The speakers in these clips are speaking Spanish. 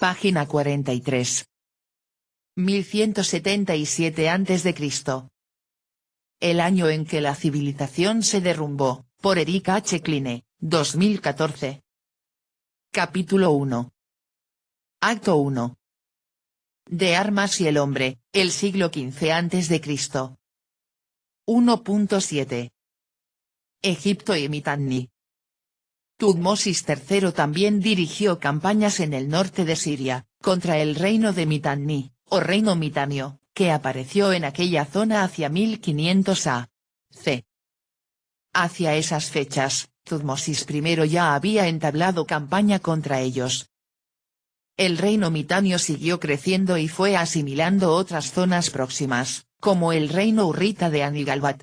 Página 43. 1177 a.C. El año en que la civilización se derrumbó, por Eric H. Kline, 2014. Capítulo 1. Acto 1. De armas y el hombre, el siglo XV a.C. 1.7. Egipto y Mitanni. Tutmosis III también dirigió campañas en el norte de Siria, contra el reino de Mitanni, o reino mitanio, que apareció en aquella zona hacia 1500 a.C. Hacia esas fechas, Tutmosis I ya había entablado campaña contra ellos. El reino mitanio siguió creciendo y fue asimilando otras zonas próximas, como el reino hurrita de Anigalbat.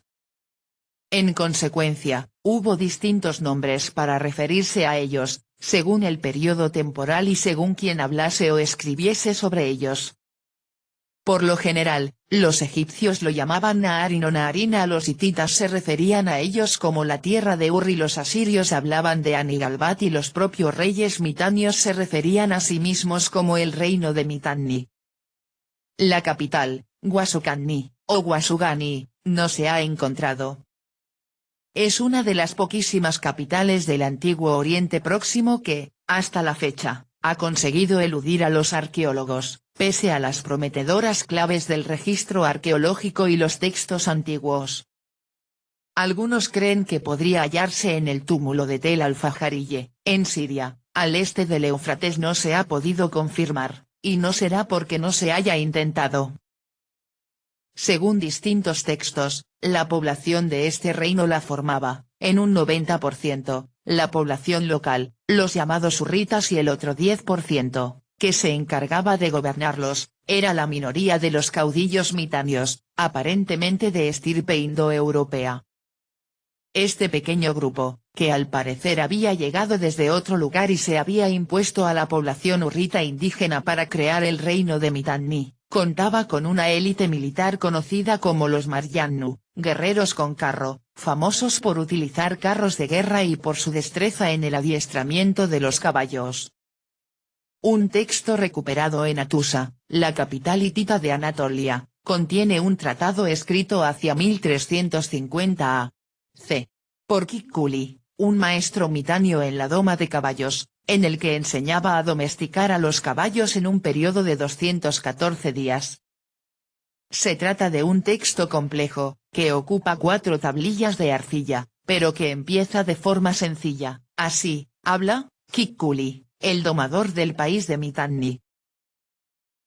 En consecuencia, hubo distintos nombres para referirse a ellos, según el periodo temporal y según quien hablase o escribiese sobre ellos. Por lo general, los egipcios lo llamaban Naarin o Naarina, los hititas se referían a ellos como la tierra de Ur y los asirios hablaban de Anigalbat y los propios reyes mitanios se referían a sí mismos como el reino de Mitanni. La capital, Guasucanni, o Guasugani, no se ha encontrado. Es una de las poquísimas capitales del antiguo Oriente Próximo que, hasta la fecha, ha conseguido eludir a los arqueólogos, pese a las prometedoras claves del registro arqueológico y los textos antiguos. Algunos creen que podría hallarse en el túmulo de Tel al-Fajarille, en Siria, al este del Éufrates. No se ha podido confirmar, y no será porque no se haya intentado. Según distintos textos, la población de este reino la formaba, en un 90%, la población local, los llamados hurritas y el otro 10%, que se encargaba de gobernarlos, era la minoría de los caudillos mitanios, aparentemente de estirpe indoeuropea. Este pequeño grupo, que al parecer había llegado desde otro lugar y se había impuesto a la población hurrita indígena para crear el reino de Mitanni, contaba con una élite militar conocida como los Maryannu, guerreros con carro, famosos por utilizar carros de guerra y por su destreza en el adiestramiento de los caballos. Un texto recuperado en Atusa, la capital hitita de Anatolia, contiene un tratado escrito hacia 1350 a.C. por Kikkuli, un maestro mitanio en la doma de caballos, en el que enseñaba a domesticar a los caballos en un periodo de 214 días. Se trata de un texto complejo, que ocupa 4 tablillas de arcilla, pero que empieza de forma sencilla, así, habla, Kikkuli, el domador del país de Mitanni.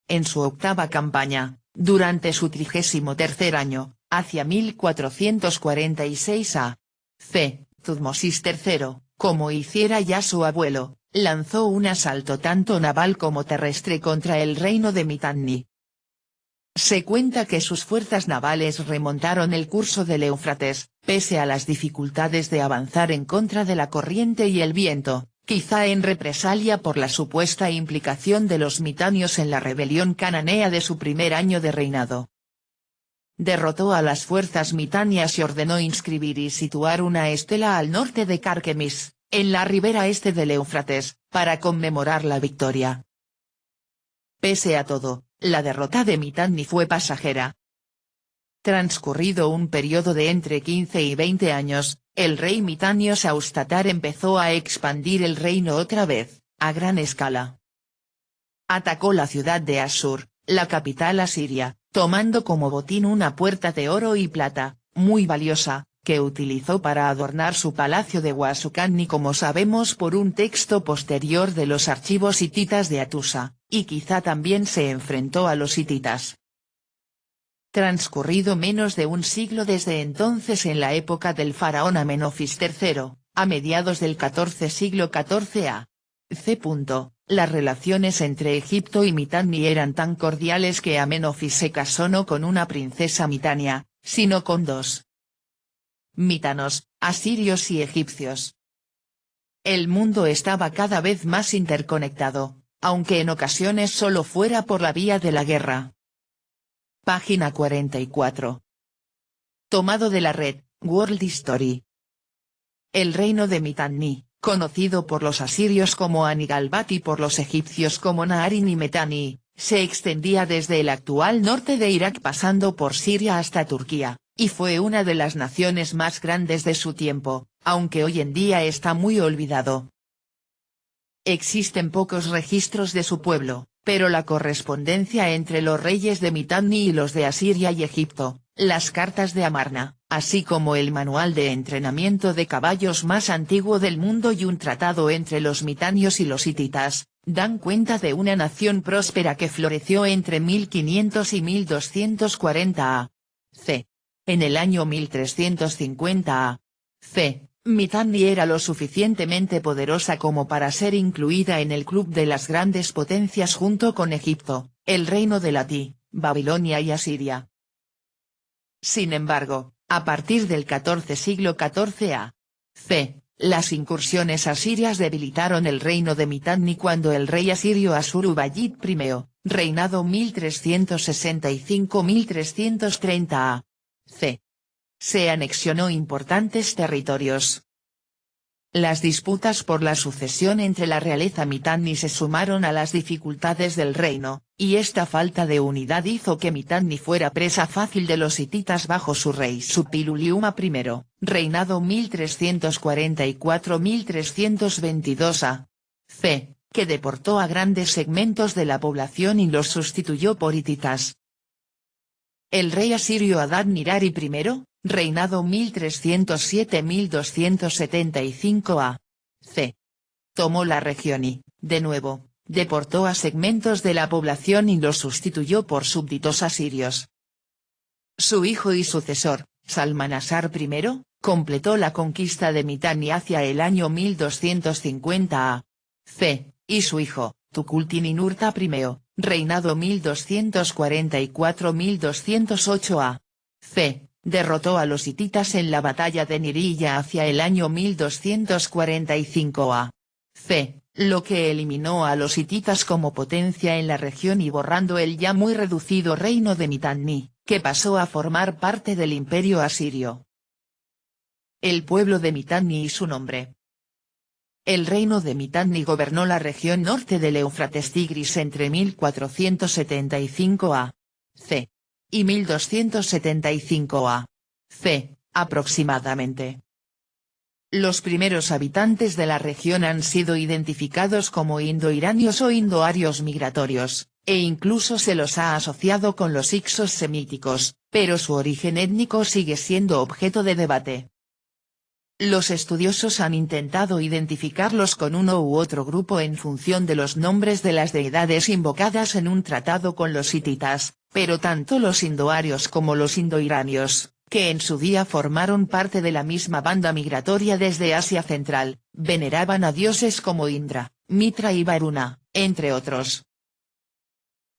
En su octava campaña, durante su 33er año, hacia 1446 a.C., Tutmosis III, como hiciera ya su abuelo, lanzó un asalto tanto naval como terrestre contra el reino de Mitanni. Se cuenta que sus fuerzas navales remontaron el curso del Éufrates, pese a las dificultades de avanzar en contra de la corriente y el viento, quizá en represalia por la supuesta implicación de los mitanios en la rebelión cananea de su primer año de reinado. Derrotó a las fuerzas mitanias y ordenó inscribir y situar una estela al norte de Carquemis, en la ribera este del Éufrates, para conmemorar la victoria. Pese a todo, la derrota de Mitanni fue pasajera. Transcurrido un periodo de entre 15 y 20 años, el rey mitanio Saustatar empezó a expandir el reino otra vez, a gran escala. Atacó la ciudad de Asur, la capital asiria, tomando como botín una puerta de oro y plata, muy valiosa, que utilizó para adornar su palacio de Guasucanni como sabemos por un texto posterior de los archivos hititas de Atusa, y quizá también se enfrentó a los hititas. Transcurrido menos de un siglo desde entonces en la época del faraón Amenofis III, a mediados del siglo XIV a.C. Las relaciones entre Egipto y Mitanni eran tan cordiales que Amenofis se casó no con una princesa mitania, sino con 2 mitanos, asirios y egipcios. El mundo estaba cada vez más interconectado, aunque en ocasiones solo fuera por la vía de la guerra. Página 44. Tomado de la red, World History. El reino de Mitanni, conocido por los asirios como Anigalbat y por los egipcios como Naarin y Metani, se extendía desde el actual norte de Irak pasando por Siria hasta Turquía, y fue una de las naciones más grandes de su tiempo, aunque hoy en día está muy olvidado. Existen pocos registros de su pueblo, pero la correspondencia entre los reyes de Mitanni y los de Asiria y Egipto, las cartas de Amarna, así como el manual de entrenamiento de caballos más antiguo del mundo y un tratado entre los mitanios y los hititas, dan cuenta de una nación próspera que floreció entre 1500 y 1240 a.C. En el año 1350 a.C., Mitanni era lo suficientemente poderosa como para ser incluida en el club de las grandes potencias junto con Egipto, el reino de Lati, Babilonia y Asiria. Sin embargo, a partir del siglo XIV a.C., las incursiones asirias debilitaron el reino de Mitanni cuando el rey asirio Asuruballid I, reinado 1365-1330 a.C., se anexionó importantes territorios. Las disputas por la sucesión entre la realeza Mitanni se sumaron a las dificultades del reino, y esta falta de unidad hizo que Mitanni fuera presa fácil de los hititas bajo su rey Suppiluliuma I, reinado 1344-1322 a.C., que deportó a grandes segmentos de la población y los sustituyó por hititas. El rey asirio Adad-nirari I, reinado 1307-1275 a.C., tomó la región y, de nuevo, deportó a segmentos de la población y los sustituyó por súbditos asirios. Su hijo y sucesor, Salmanasar I, completó la conquista de Mitanni hacia el año 1250 a.C., y su hijo, Tukulti-Ninurta I, reinado 1244-1208 a.C., derrotó a los hititas en la batalla de Niriyya hacia el año 1245 a.C., lo que eliminó a los hititas como potencia en la región y borrando el ya muy reducido reino de Mitanni, que pasó a formar parte del imperio asirio. El pueblo de Mitanni y su nombre. El reino de Mitanni gobernó la región norte del Éufrates Tigris entre 1475 a.C. y 1275 a.C., aproximadamente. Los primeros habitantes de la región han sido identificados como indoiranios o indoarios migratorios, e incluso se los ha asociado con los hicsos semíticos, pero su origen étnico sigue siendo objeto de debate. Los estudiosos han intentado identificarlos con uno u otro grupo en función de los nombres de las deidades invocadas en un tratado con los hititas, pero tanto los indoarios como los indoiranios, que en su día formaron parte de la misma banda migratoria desde Asia Central, veneraban a dioses como Indra, Mitra y Varuna, entre otros.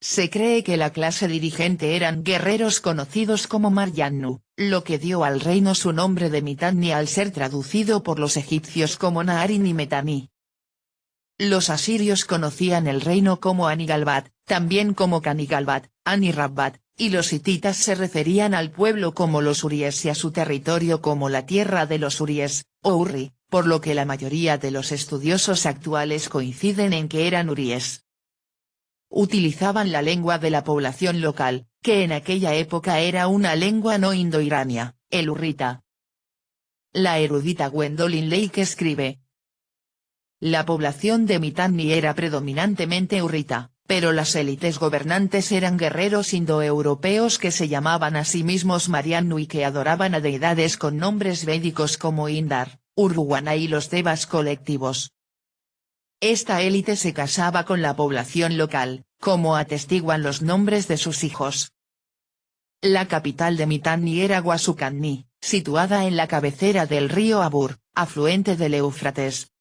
Se cree que la clase dirigente eran guerreros conocidos como Maryannu, lo que dio al reino su nombre de Mitanni al ser traducido por los egipcios como Naarin y Metani. Los asirios conocían el reino como Anigalbat, también como Canigalbat, Anirabbat, y los hititas se referían al pueblo como los uríes y a su territorio como la tierra de los uríes, o Urri, por lo que la mayoría de los estudiosos actuales coinciden en que eran uríes. Utilizaban la lengua de la población local, que en aquella época era una lengua no indoirania, el urrita. La erudita Gwendolyn Lake escribe: la población de Mitanni era predominantemente urrita, pero las élites gobernantes eran guerreros indoeuropeos que se llamaban a sí mismos Maryannu y que adoraban a deidades con nombres védicos como Indar, Uruvana y los devas colectivos. Esta élite se casaba con la población local, como atestiguan los nombres de sus hijos. La capital de Mitanni era Guasucanni, situada en la cabecera del río Abur, afluente del Éufrates.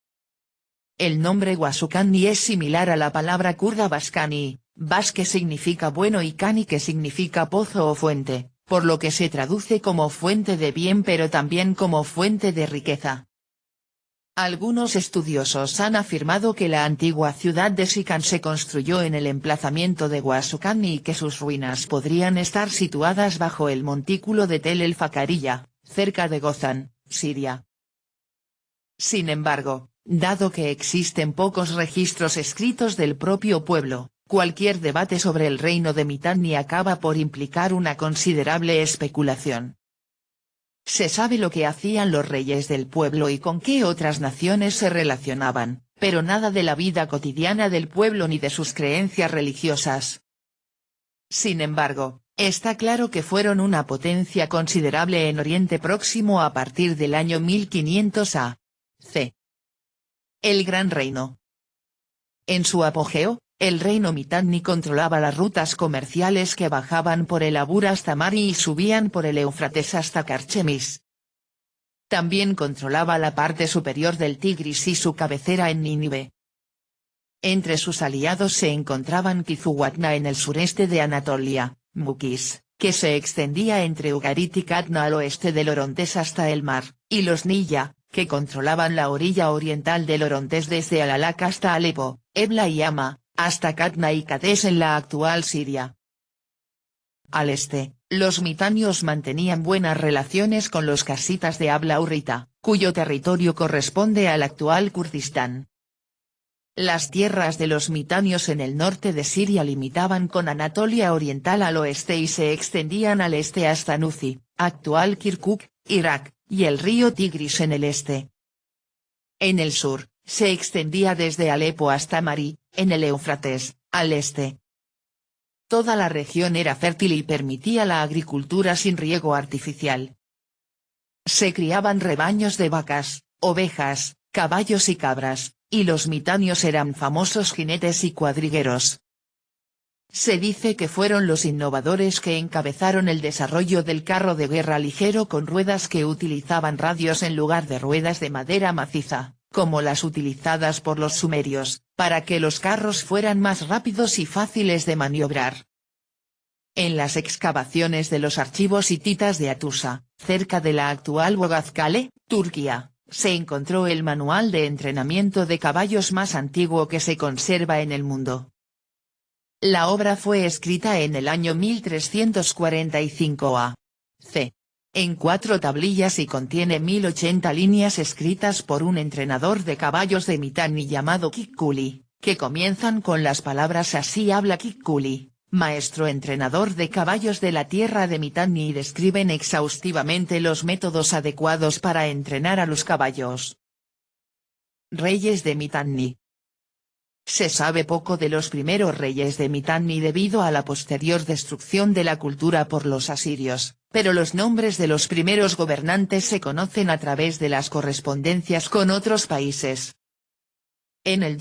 El nombre Guasucanni es similar a la palabra kurda Baskani, Bas que significa bueno y Kani que significa pozo o fuente, por lo que se traduce como fuente de bien pero también como fuente de riqueza. Algunos estudiosos han afirmado que la antigua ciudad de Sikan se construyó en el emplazamiento de Guasucanni y que sus ruinas podrían estar situadas bajo el montículo de Tel el Fakariya, cerca de Gozán, Siria. Sin embargo, dado que existen pocos registros escritos del propio pueblo. Cualquier debate sobre el reino de Mitanni acaba por implicar una considerable especulación. Se sabe lo que hacían los reyes del pueblo y con qué otras naciones se relacionaban, pero nada de la vida cotidiana del pueblo ni de sus creencias religiosas. Sin embargo, está claro que fueron una potencia considerable en Oriente Próximo a partir del año 1500 a.C. El Gran Reino. En su apogeo, el reino Mitanni controlaba las rutas comerciales que bajaban por el Abur hasta Mari y subían por el Éufrates hasta Carchemis. También controlaba la parte superior del Tigris y su cabecera en Nínive. Entre sus aliados se encontraban Kizuwatna en el sureste de Anatolia, Mukis, que se extendía entre Ugarit y Katna al oeste del Orontes hasta el mar, y los Niya, que controlaban la orilla oriental del Orontes desde Alalak hasta Alepo, Ebla y Hama, hasta Katna y Kadesh en la actual Siria. Al este, los mitanios mantenían buenas relaciones con los casitas de habla hurrita, cuyo territorio corresponde al actual Kurdistán. Las tierras de los mitanios en el norte de Siria limitaban con Anatolia Oriental al oeste y se extendían al este hasta Nuzi, actual Kirkuk, Irak, y el río Tigris en el este. En el sur, se extendía desde Alepo hasta Mari, en el Éufrates, al este. Toda la región era fértil y permitía la agricultura sin riego artificial. Se criaban rebaños de vacas, ovejas, caballos y cabras, y los mitanios eran famosos jinetes y cuadrigueros. Se dice que fueron los innovadores que encabezaron el desarrollo del carro de guerra ligero con ruedas que utilizaban radios en lugar de ruedas de madera maciza, como las utilizadas por los sumerios, para que los carros fueran más rápidos y fáciles de maniobrar. En las excavaciones de los archivos hititas de Atusa, cerca de la actual Boğazkale, Turquía, se encontró el manual de entrenamiento de caballos más antiguo que se conserva en el mundo. La obra fue escrita en el año 1345 a.C. en 4 tablillas y contiene 1080 líneas escritas por un entrenador de caballos de Mitanni llamado Kikkuli, que comienzan con las palabras "así habla Kikkuli, maestro entrenador de caballos de la tierra de Mitanni", y describen exhaustivamente los métodos adecuados para entrenar a los caballos. Reyes de Mitanni. Se sabe poco de los primeros reyes de Mitanni debido a la posterior destrucción de la cultura por los asirios, pero los nombres de los primeros gobernantes se conocen a través de las correspondencias con otros países. En el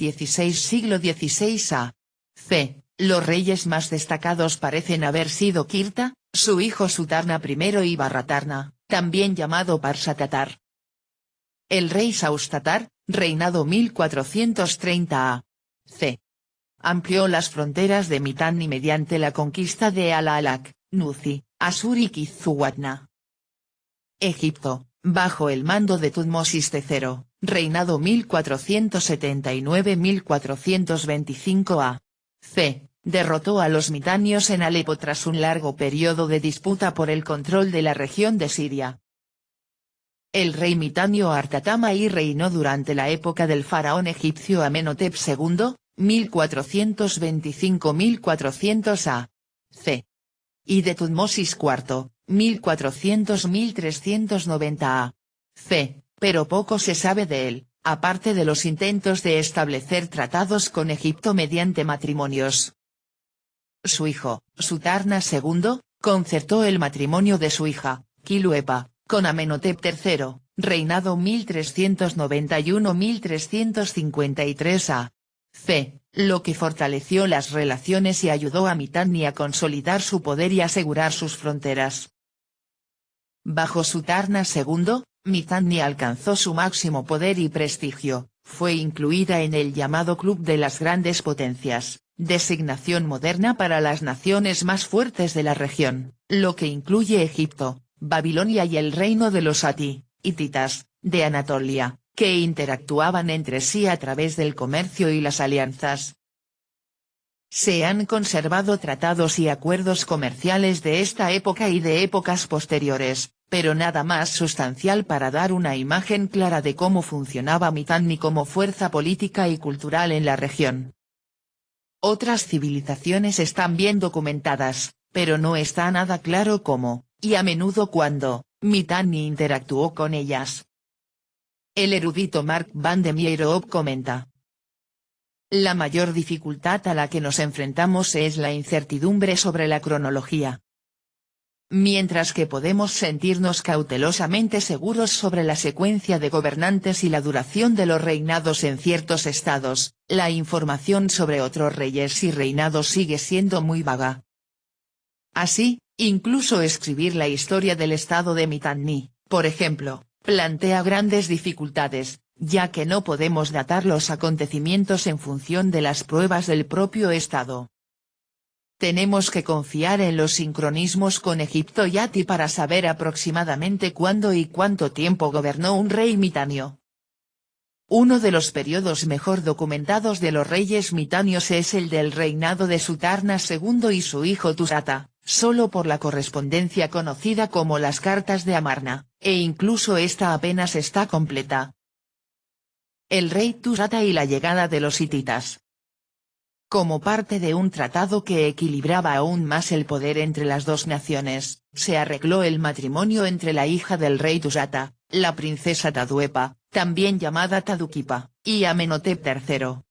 siglo XVI a.C., los reyes más destacados parecen haber sido Kirta, su hijo Sutarna I y Barratarna, también llamado Parsatatar. El rey Saustatar, reinado 1430 a.C. amplió las fronteras de Mitanni mediante la conquista de Alalak, Nuzi, Asur y Kizuwatna. Egipto, bajo el mando de Tutmosis III, reinado 1479-1425 a.C., derrotó a los mitanios en Alepo tras un largo periodo de disputa por el control de la región de Siria. El rey mitanio Artatama I reinó durante la época del faraón egipcio Amenhotep II, 1425-1400 a.C. y de Tutmosis IV, 1400-1390 a.C., pero poco se sabe de él, aparte de los intentos de establecer tratados con Egipto mediante matrimonios. Su hijo, Sutarna II, concertó el matrimonio de su hija, Kiluepa, con Amenhotep III, reinado 1391-1353 a.C., lo que fortaleció las relaciones y ayudó a Mitanni a consolidar su poder y asegurar sus fronteras. Bajo Sutarna II, Mitanni alcanzó su máximo poder y prestigio, fue incluida en el llamado Club de las Grandes Potencias, designación moderna para las naciones más fuertes de la región, lo que incluye Egipto, Babilonia y el reino de los hititas, de Anatolia, que interactuaban entre sí a través del comercio y las alianzas. Se han conservado tratados y acuerdos comerciales de esta época y de épocas posteriores, pero nada más sustancial para dar una imagen clara de cómo funcionaba Mitanni como fuerza política y cultural en la región. Otras civilizaciones están bien documentadas, pero no está nada claro cómo, y a menudo cuándo, Mitanni interactuó con ellas. El erudito Mark van de Meierhof comenta: la mayor dificultad a la que nos enfrentamos es la incertidumbre sobre la cronología. Mientras que podemos sentirnos cautelosamente seguros sobre la secuencia de gobernantes y la duración de los reinados en ciertos estados, la información sobre otros reyes y reinados sigue siendo muy vaga. Así, incluso escribir la historia del estado de Mitanni, por ejemplo, plantea grandes dificultades, ya que no podemos datar los acontecimientos en función de las pruebas del propio estado. Tenemos que confiar en los sincronismos con Egipto y Ati para saber aproximadamente cuándo y cuánto tiempo gobernó un rey mitánio. Uno de los periodos mejor documentados de los reyes mitanios es el del reinado de Sutarna II y su hijo Tusata, solo por la correspondencia conocida como las cartas de Amarna, e incluso esta apenas está completa. El rey Tusata y la llegada de los hititas. Como parte de un tratado que equilibraba aún más el poder entre las dos naciones, se arregló el matrimonio entre la hija del rey Tusata, la princesa Taduepa, también llamada Taduquipa, y Amenhotep III.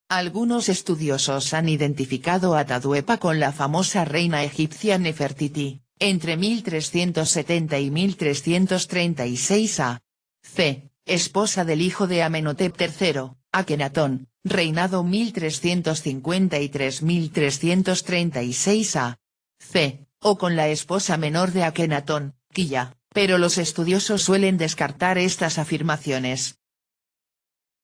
Algunos estudiosos han identificado a Taduepa con la famosa reina egipcia Nefertiti, entre 1370 y 1336 a.C., esposa del hijo de Amenhotep III, Akenatón, reinado 1353-1336 a.C., o con la esposa menor de Akenatón, Quilla, pero los estudiosos suelen descartar estas afirmaciones.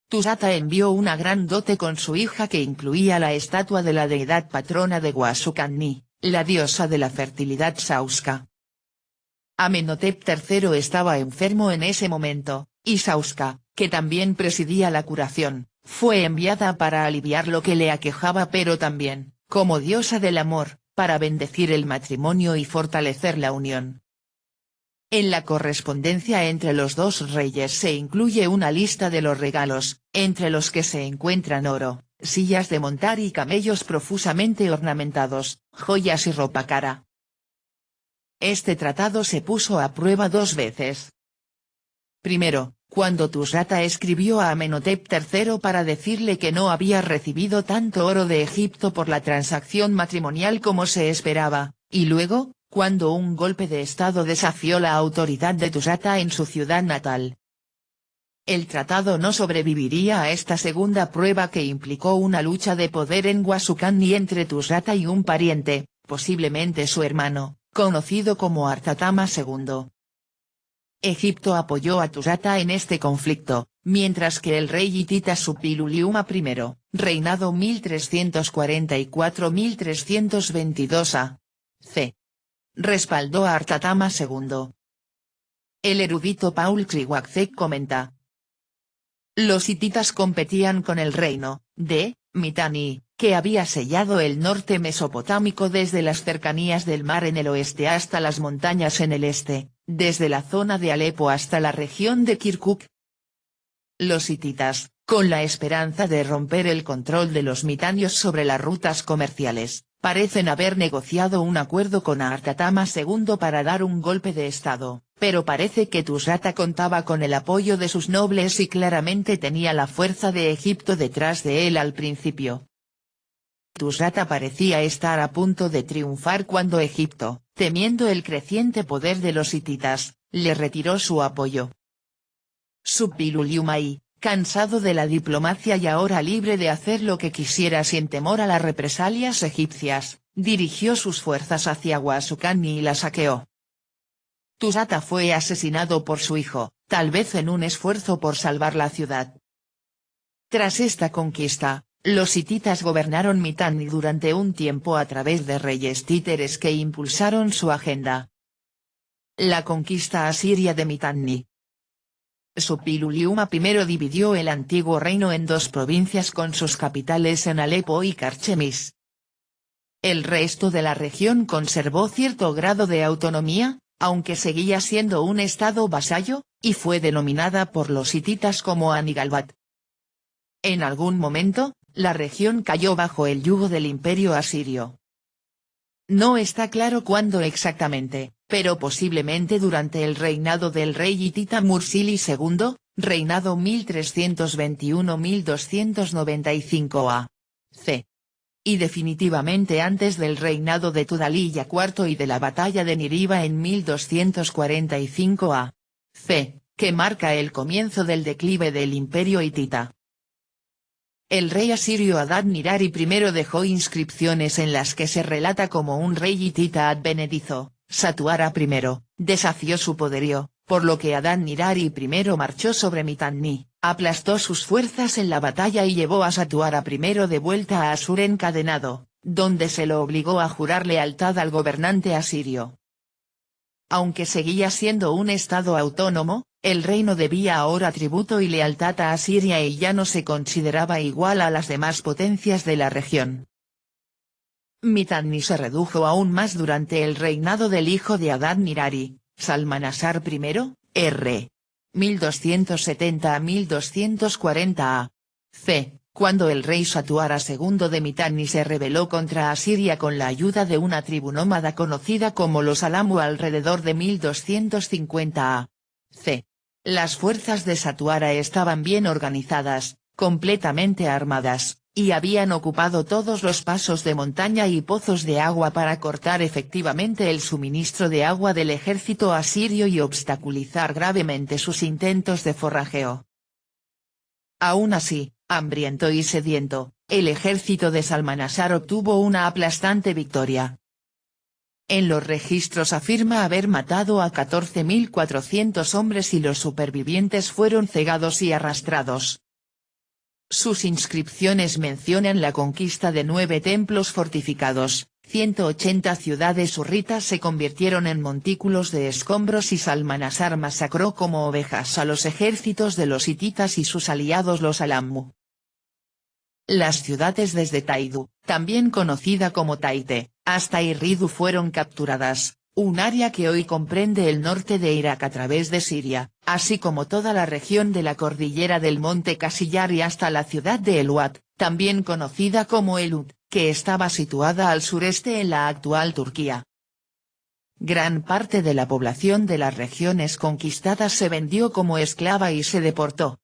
Tusata envió una gran dote con su hija que incluía la estatua de la deidad patrona de Guasucanni, la diosa de la fertilidad Sauska. Amenhotep III estaba enfermo en ese momento, y Sauska, que también presidía la curación, fue enviada para aliviar lo que le aquejaba pero también, como diosa del amor, para bendecir el matrimonio y fortalecer la unión. En la correspondencia entre los dos reyes se incluye una lista de los regalos, entre los que se encuentran oro, sillas de montar y camellos profusamente ornamentados, joyas y ropa cara. Este tratado se puso a prueba dos veces. Primero, cuando Tusata escribió a Amenhotep III para decirle que no había recibido tanto oro de Egipto por la transacción matrimonial como se esperaba, y luego, cuando un golpe de estado desafió la autoridad de Tusata en su ciudad natal. El tratado no sobreviviría a esta segunda prueba que implicó una lucha de poder en Guasucanni entre Tusata y un pariente, posiblemente su hermano, conocido como Artatama II. Egipto apoyó a Tusata en este conflicto, mientras que el rey hitita Suppiluliuma I, reinado 1344-1322 a.C., respaldó a Artatama II. El erudito Paul Kriwacek comenta: los hititas competían con el reino de Mitanni, que había sellado el norte mesopotámico desde las cercanías del mar en el oeste hasta las montañas en el este, desde la zona de Alepo hasta la región de Kirkuk. Los hititas, con la esperanza de romper el control de los mitanios sobre las rutas comerciales, parecen haber negociado un acuerdo con Artatama II para dar un golpe de estado, pero parece que Tusata contaba con el apoyo de sus nobles y claramente tenía la fuerza de Egipto detrás de él al principio. Tusata parecía estar a punto de triunfar cuando Egipto, temiendo el creciente poder de los hititas, le retiró su apoyo. Suppiluliuma I, cansado de la diplomacia y ahora libre de hacer lo que quisiera sin temor a las represalias egipcias, dirigió sus fuerzas hacia Guasucanni y la saqueó. Tusata fue asesinado por su hijo, tal vez en un esfuerzo por salvar la ciudad. Tras esta conquista, los hititas gobernaron Mitanni durante un tiempo a través de reyes títeres que impulsaron su agenda. La conquista asiria de Mitanni. Suppiluliuma I dividió el antiguo reino en dos provincias con sus capitales en Alepo y Carchemish. El resto de la región conservó cierto grado de autonomía, aunque seguía siendo un estado vasallo, y fue denominada por los hititas como Anigalbat. En algún momento, la región cayó bajo el yugo del imperio asirio. No está claro cuándo exactamente, pero posiblemente durante el reinado del rey hitita Mursili II, reinado 1321-1295 a.C. Y definitivamente antes del reinado de Tudhaliya IV y de la batalla de Niriba en 1245 a.C., que marca el comienzo del declive del imperio hitita. El rey asirio Adad-nirari I dejó inscripciones en las que se relata como un rey hitita advenedizo. Satuara I, desafió su poderío, por lo que Adad-nirari I marchó sobre Mitanni, aplastó sus fuerzas en la batalla y llevó a Satuara I de vuelta a Asur encadenado, donde se lo obligó a jurar lealtad al gobernante asirio. Aunque seguía siendo un estado autónomo, el reino debía ahora tributo y lealtad a Asiria y ya no se consideraba igual a las demás potencias de la región. Mitanni se redujo aún más durante el reinado del hijo de Adad-nirari, Salmanasar I, r. 1270 a 1240 a.C., cuando el rey Satuara II de Mitanni se rebeló contra Asiria con la ayuda de una tribu nómada conocida como los Alamu alrededor de 1250 a.C. Las fuerzas de Satuara estaban bien organizadas, completamente armadas, y habían ocupado todos los pasos de montaña y pozos de agua para cortar efectivamente el suministro de agua del ejército asirio y obstaculizar gravemente sus intentos de forrajeo. Aún así, hambriento y sediento, el ejército de Salmanasar obtuvo una aplastante victoria. En los registros afirma haber matado a 14.400 hombres y los supervivientes fueron cegados y arrastrados. Sus inscripciones mencionan la conquista de 9 templos fortificados, 180 ciudades hurritas se convirtieron en montículos de escombros y Salmanasar masacró como ovejas a los ejércitos de los hititas y sus aliados los Alamu. Las ciudades desde Taidu, también conocida como Taite, hasta Irridu fueron capturadas, un área que hoy comprende el norte de Irak a través de Siria, así como toda la región de la cordillera del monte Kasillar y hasta la ciudad de Eluat, también conocida como Elut, que estaba situada al sureste en la actual Turquía. Gran parte de la población de las regiones conquistadas se vendió como esclava y se deportó.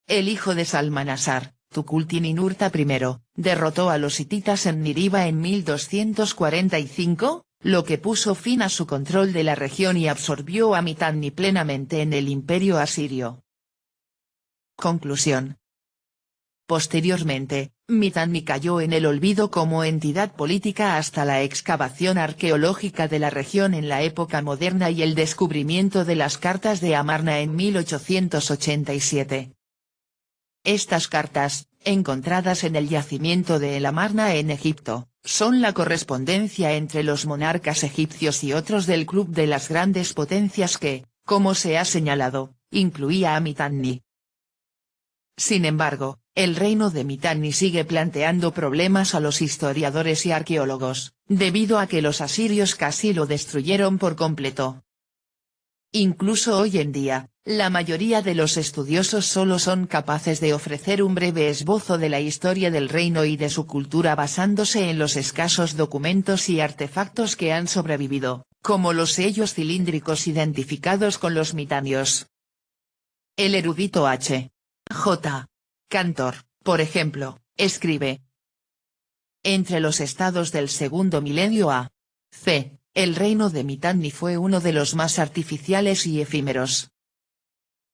El hijo de Salmanasar, Tukulti-Ninurta I, derrotó a los hititas en Niriba en 1245, lo que puso fin a su control de la región y absorbió a Mitanni plenamente en el imperio asirio. Conclusión. Posteriormente, Mitanni cayó en el olvido como entidad política hasta la excavación arqueológica de la región en la época moderna y el descubrimiento de las cartas de Amarna en 1887. Estas cartas, encontradas en el yacimiento de El Amarna en Egipto, son la correspondencia entre los monarcas egipcios y otros del club de las grandes potencias que, como se ha señalado, incluía a Mitanni. Sin embargo, el reino de Mitanni sigue planteando problemas a los historiadores y arqueólogos, debido a que los asirios casi lo destruyeron por completo. Incluso hoy en día, la mayoría de los estudiosos solo son capaces de ofrecer un breve esbozo de la historia del reino y de su cultura basándose en los escasos documentos y artefactos que han sobrevivido, como los sellos cilíndricos identificados con los mitanios. El erudito H. J. Cantor, por ejemplo, escribe: entre los estados del segundo milenio a.C., el reino de Mitanni fue uno de los más artificiales y efímeros.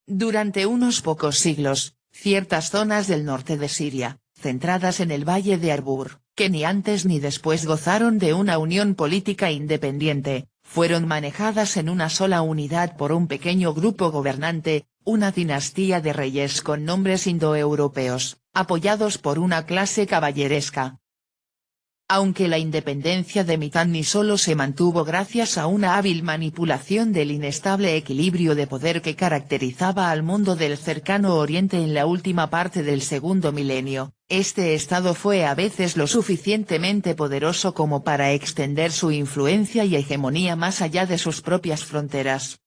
Durante unos pocos siglos, ciertas zonas del norte de Siria, centradas en el valle de Arbur, que ni antes ni después gozaron de una unión política independiente, fueron manejadas en una sola unidad por un pequeño grupo gobernante, una dinastía de reyes con nombres indoeuropeos, apoyados por una clase caballeresca. Aunque la independencia de Mitanni solo se mantuvo gracias a una hábil manipulación del inestable equilibrio de poder que caracterizaba al mundo del Cercano Oriente en la última parte del segundo milenio, este estado fue a veces lo suficientemente poderoso como para extender su influencia y hegemonía más allá de sus propias fronteras.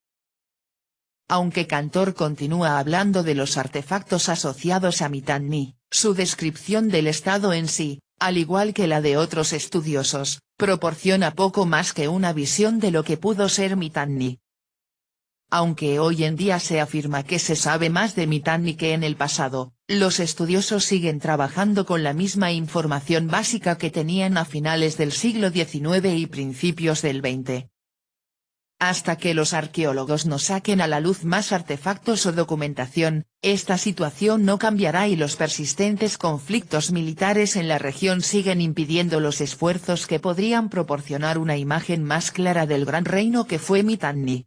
Aunque Cantor continúa hablando de los artefactos asociados a Mitanni, su descripción del estado en sí, al igual que la de otros estudiosos, proporciona poco más que una visión de lo que pudo ser Mitanni. Aunque hoy en día se afirma que se sabe más de Mitanni que en el pasado, los estudiosos siguen trabajando con la misma información básica que tenían a finales del siglo XIX y principios del XX. Hasta que los arqueólogos no saquen a la luz más artefactos o documentación, esta situación no cambiará y los persistentes conflictos militares en la región siguen impidiendo los esfuerzos que podrían proporcionar una imagen más clara del gran reino que fue Mitanni.